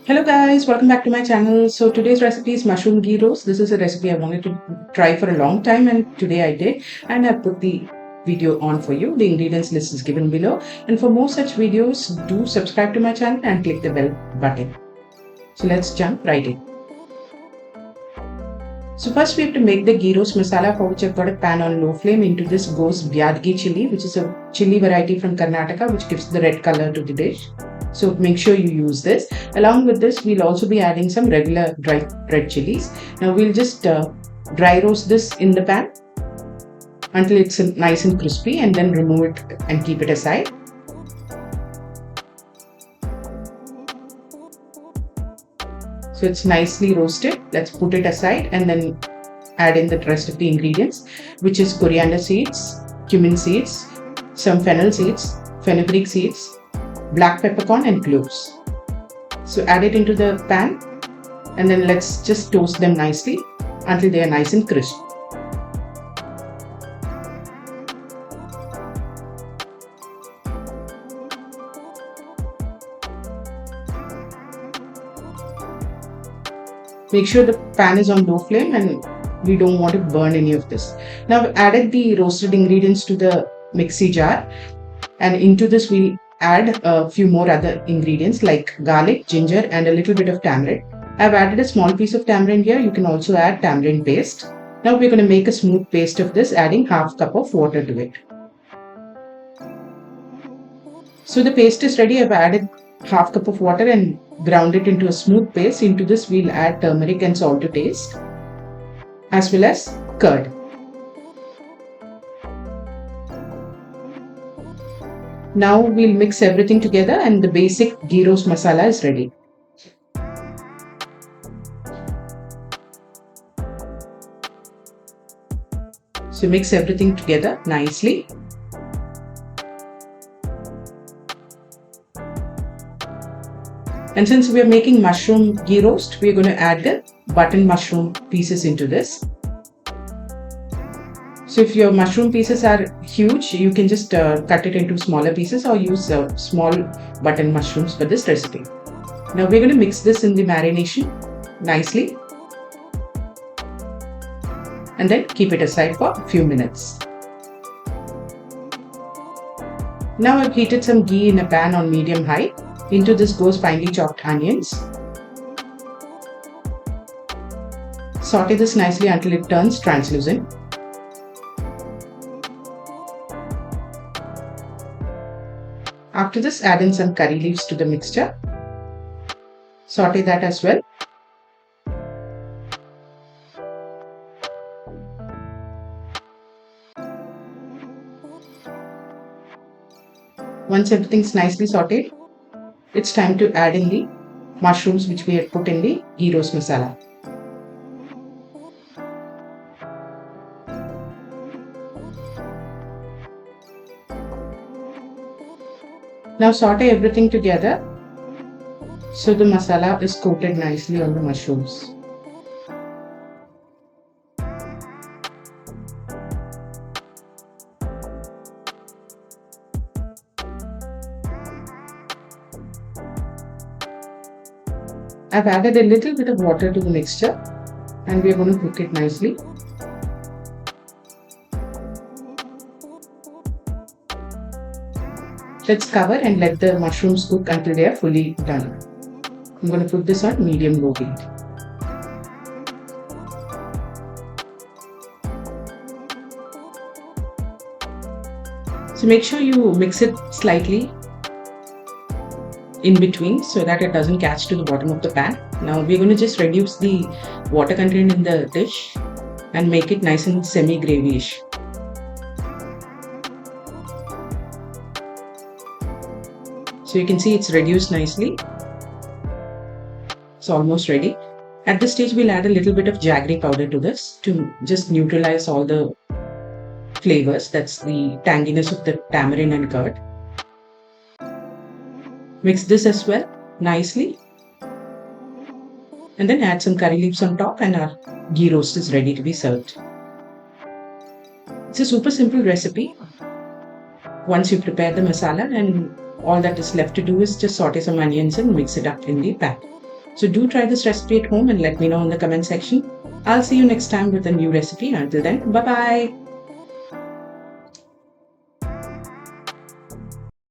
Hello guys, welcome back to my channel. So today's recipe is mushroom ghee roast. This is a recipe I wanted to try for a long time and today I did, and I put the video on for you. The ingredients list is given below, and for more such videos do subscribe to my channel and click the bell button. So let's jump right in. So first we have to make the ghee roast masala, for which I've got a pan on low flame. Into this goes byadagi chilli, which is a chilli variety from Karnataka which gives the red color to the dish. So make sure you use this. Along with this, we'll also be adding some regular dry red chilies. Now we'll just dry roast this in the pan until it's nice and crispy, and then remove it and keep it aside. So it's nicely roasted. Let's put it aside and then add in the rest of the ingredients, which is coriander seeds, cumin seeds, some fennel seeds, fenugreek seeds, black peppercorn and cloves. So add it into the pan and then let's just toast them nicely until they are nice and crisp. Make sure the pan is on low flame and we don't want to burn any of this. Now I've added the roasted ingredients to the mixie jar, and into this we'll add a few more other ingredients like garlic, ginger and a little bit of tamarind. I've added a small piece of tamarind here. You can also add tamarind paste. Now we're going to make a smooth paste of this, adding half cup of water to it. So the paste is ready. I've added half cup of water and ground it into a smooth paste. Into this we'll add turmeric and salt to taste, as well as curd. Now we'll mix everything together and the basic ghee roast masala is ready. So mix everything together nicely. And since we are making mushroom ghee roast, we are going to add the button mushroom pieces into this. So if your mushroom pieces are huge, you can just cut it into smaller pieces or use small button mushrooms for this recipe. Now we're going to mix this in the marination nicely and then keep it aside for a few minutes. Now I've heated some ghee in a pan on medium high. Into this goes finely chopped onions. Saute this nicely until it turns translucent. After this, add in some curry leaves to the mixture. Saute that as well. Once everything's nicely sauteed, it's time to add in the mushrooms which we had put in the ghee roast masala. Now saute everything together so the masala is coated nicely on the mushrooms. I've added a little bit of water to the mixture and we are going to cook it nicely. Let's cover and let the mushrooms cook until they are fully done. I'm going to put this on medium-low heat. So make sure you mix it slightly in between so that it doesn't catch to the bottom of the pan. Now we're going to just reduce the water content in the dish and make it nice and semi-gravyish. So you can see it's reduced nicely. It's almost ready. At this stage, we'll add a little bit of jaggery powder to this to just neutralize all the flavors. That's the tanginess of the tamarind and curd. Mix this as well nicely. And then add some curry leaves on top and our ghee roast is ready to be served. It's a super simple recipe. Once you prepare the masala, and all that is left to do is just saute some onions and mix it up in the pan. So do try this recipe at home and let me know in the comment section. I'll see you next time with a new recipe. Until then, bye bye.